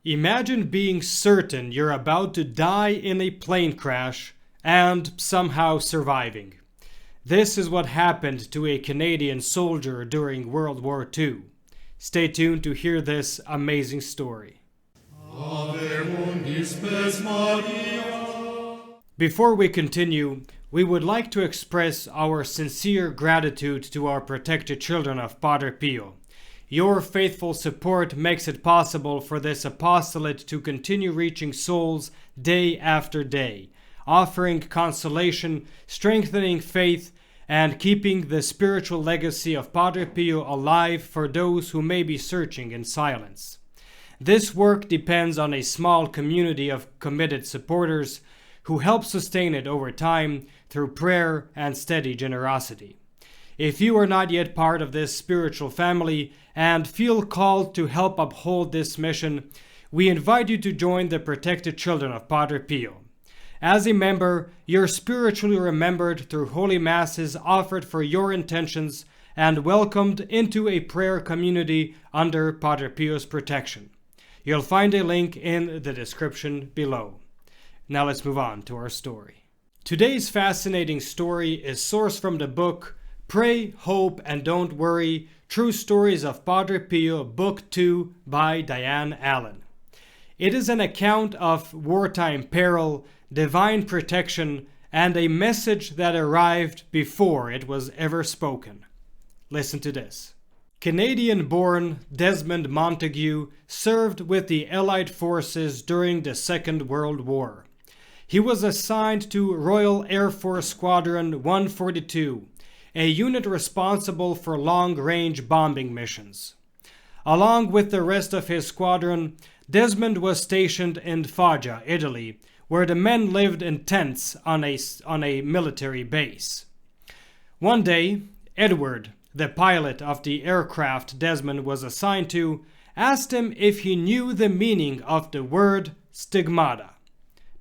Imagine being certain you're about to die in a plane crash and somehow surviving. This is what happened to a Canadian soldier during World War II. Stay tuned to hear this amazing story. Before we continue, we would like to express our sincere gratitude to our protected children of Padre Pio. Your faithful support makes it possible for this apostolate to continue reaching souls day after day, offering consolation, strengthening faith, and keeping the spiritual legacy of Padre Pio alive for those who may be searching in silence. This work depends on a small community of committed supporters who help sustain it over time through prayer and steady generosity. If you are not yet part of this spiritual family and feel called to help uphold this mission, we invite you to join the protected children of Padre Pio. As a member, you're spiritually remembered through holy masses offered for your intentions and welcomed into a prayer community under Padre Pio's protection. You'll find a link in the description below. Now let's move on to our story. Today's fascinating story is sourced from the book Pray, Hope, and Don't Worry, True Stories of Padre Pio, Book 2 by Diane Allen. It is an account of wartime peril, divine protection, and a message that arrived before it was ever spoken. Listen to this. Canadian-born Desmond Montague served with the Allied forces during the Second World War. He was assigned to Royal Air Force Squadron 142, a unit responsible for long-range bombing missions. Along with the rest of his squadron, Desmond was stationed in Foggia, Italy, where the men lived in tents on a military base. One day, Edward, the pilot of the aircraft Desmond was assigned to, asked him if he knew the meaning of the word stigmata.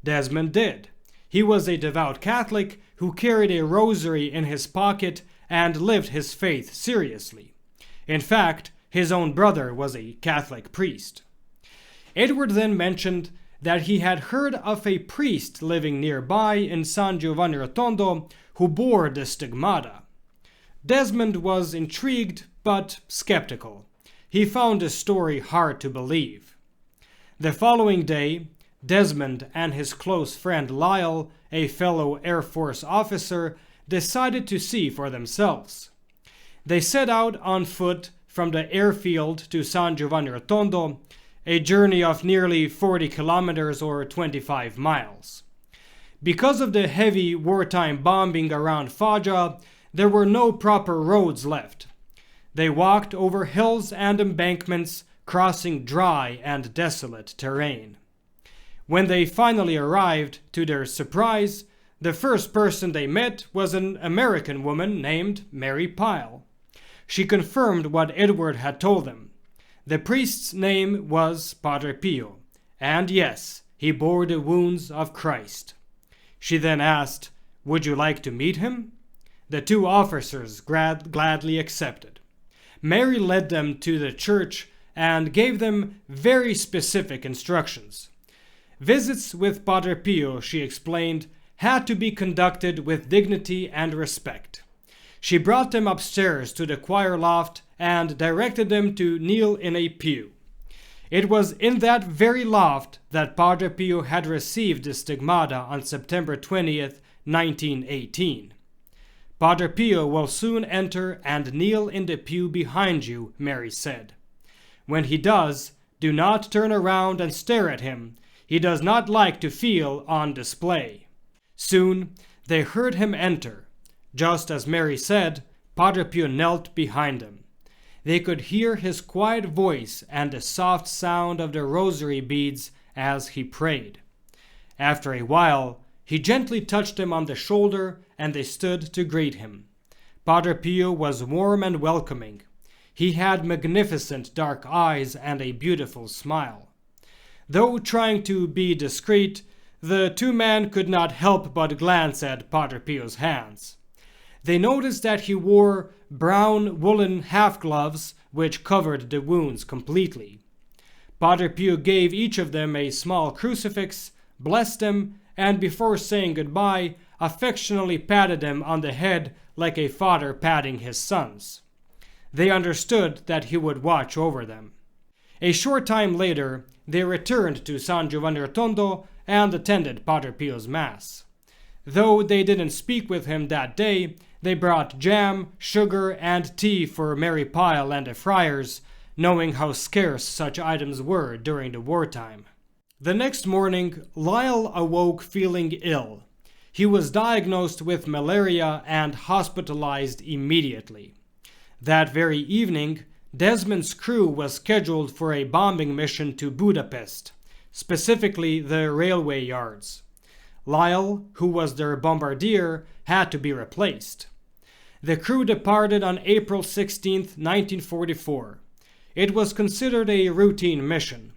Desmond did. He was a devout Catholic who carried a rosary in his pocket and lived his faith seriously. In fact, his own brother was a Catholic priest. Edward then mentioned that he had heard of a priest living nearby in San Giovanni Rotondo who bore the stigmata. Desmond was intrigued but skeptical. He found the story hard to believe. The following day, Desmond and his close friend Lyle, a fellow Air Force officer, decided to see for themselves. They set out on foot from the airfield to San Giovanni Rotondo, a journey of nearly 40 kilometers or 25 miles. Because of the heavy wartime bombing around Foggia, there were no proper roads left. They walked over hills and embankments, crossing dry and desolate terrain. When they finally arrived, to their surprise, the first person they met was an American woman named Mary Pyle. She confirmed what Edward had told them. The priest's name was Padre Pio, and yes, he bore the wounds of Christ. She then asked, "Would you like to meet him?" The two officers gladly accepted. Mary led them to the church and gave them very specific instructions. Visits with Padre Pio, she explained, had to be conducted with dignity and respect. She brought them upstairs to the choir loft and directed them to kneel in a pew. It was in that very loft that Padre Pio had received the stigmata on September 20th, 1918. "Padre Pio will soon enter and kneel in the pew behind you," Mary said. "When he does, do not turn around and stare at him. He does not like to feel on display." Soon, they heard him enter. Just as Mary said, Padre Pio knelt behind them. They could hear his quiet voice and the soft sound of the rosary beads as he prayed. After a while, he gently touched them on the shoulder and they stood to greet him. Padre Pio was warm and welcoming. He had magnificent dark eyes and a beautiful smile. Though trying to be discreet, the two men could not help but glance at Padre Pio's hands. They noticed that he wore brown woolen half-gloves which covered the wounds completely. Padre Pio gave each of them a small crucifix, blessed them, and before saying goodbye, affectionately patted them on the head like a father patting his sons. They understood that he would watch over them. A short time later, they returned to San Giovanni Rotondo and attended Padre Pio's Mass. Though they didn't speak with him that day, they brought jam, sugar, and tea for Mary Pyle and the friars, knowing how scarce such items were during the wartime. The next morning, Lyle awoke feeling ill. He was diagnosed with malaria and hospitalized immediately. That very evening, Desmond's crew was scheduled for a bombing mission to Budapest, specifically the railway yards. Lyle, who was their bombardier, had to be replaced. The crew departed on April 16, 1944. It was considered a routine mission.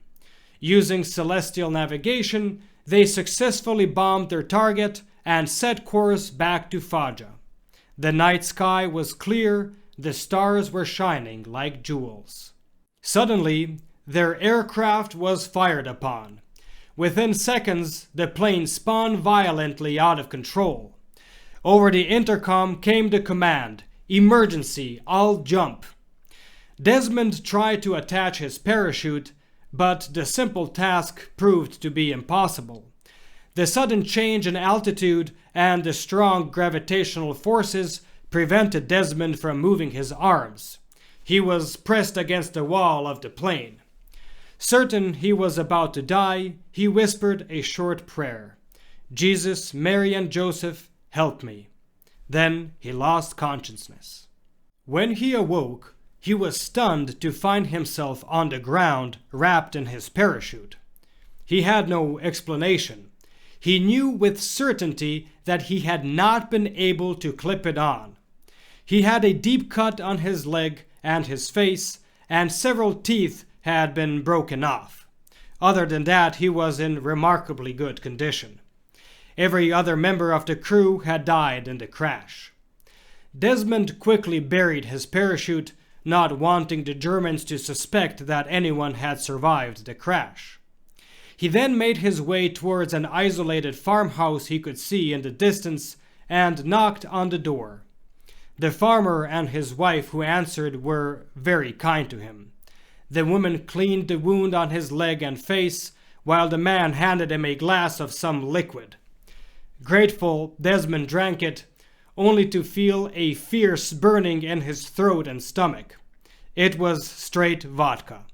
Using celestial navigation, they successfully bombed their target and set course back to Foggia. The night sky was clear, the stars were shining like jewels. Suddenly, their aircraft was fired upon. Within seconds, the plane spun violently out of control. Over the intercom came the command, "Emergency, all jump." Desmond tried to attach his parachute, but the simple task proved to be impossible. The sudden change in altitude and the strong gravitational forces prevented Desmond from moving his arms. He was pressed against the wall of the plane. Certain he was about to die, he whispered a short prayer. "Jesus, Mary, and Joseph, help me." Then he lost consciousness. When he awoke, he was stunned to find himself on the ground, wrapped in his parachute. He had no explanation. He knew with certainty that he had not been able to clip it on. He had a deep cut on his leg and his face, and several teeth had been broken off. Other than that, he was in remarkably good condition. Every other member of the crew had died in the crash. Desmond quickly buried his parachute, not wanting the Germans to suspect that anyone had survived the crash. He then made his way towards an isolated farmhouse he could see in the distance and knocked on the door. The farmer and his wife who answered were very kind to him. The woman cleaned the wound on his leg and face, while the man handed him a glass of some liquid. Grateful, Desmond drank it, only to feel a fierce burning in his throat and stomach. It was straight vodka.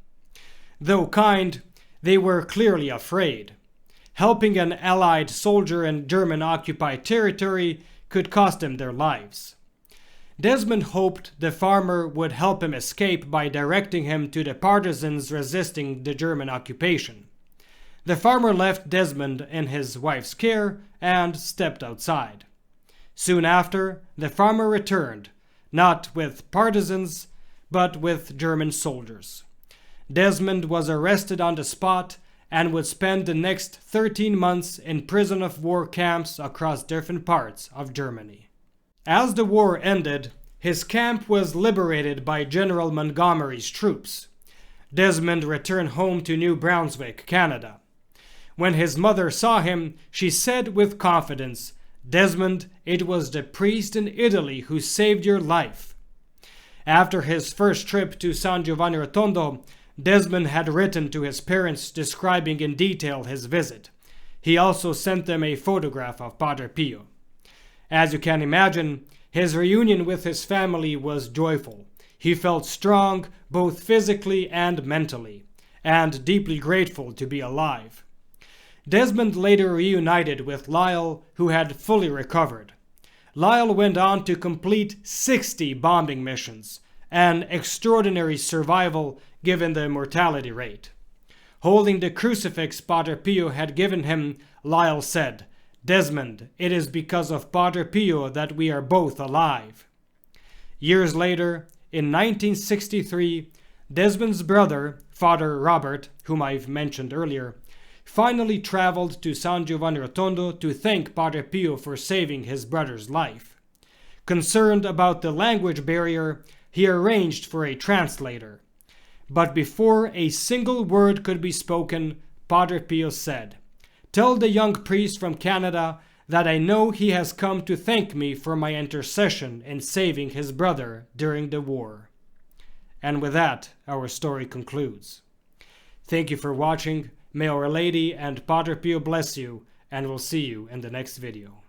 Though kind, they were clearly afraid. Helping an Allied soldier in German-occupied territory could cost them their lives. Desmond hoped the farmer would help him escape by directing him to the partisans resisting the German occupation. The farmer left Desmond in his wife's care and stepped outside. Soon after, the farmer returned, not with partisans, but with German soldiers. Desmond was arrested on the spot and would spend the next 13 months in prison of war camps across different parts of Germany. As the war ended, his camp was liberated by General Montgomery's troops. Desmond returned home to New Brunswick, Canada. When his mother saw him, she said with confidence, "Desmond, it was the priest in Italy who saved your life." After his first trip to San Giovanni Rotondo, Desmond had written to his parents describing in detail his visit. He also sent them a photograph of Padre Pio. As you can imagine, his reunion with his family was joyful. He felt strong, both physically and mentally, and deeply grateful to be alive. Desmond later reunited with Lyle, who had fully recovered. Lyle went on to complete 60 bombing missions, an extraordinary survival given the mortality rate. Holding the crucifix Padre Pio had given him, Lyle said, "Desmond, it is because of Padre Pio that we are both alive." Years later, in 1963, Desmond's brother, Father Robert, whom I've mentioned earlier, finally traveled to San Giovanni Rotondo to thank Padre Pio for saving his brother's life. Concerned about the language barrier, he arranged for a translator. But before a single word could be spoken, Padre Pio said, "Tell the young priest from Canada that I know he has come to thank me for my intercession in saving his brother during the war." And with that, our story concludes. Thank you for watching. May Our Lady and Padre Pio bless you, and we'll see you in the next video.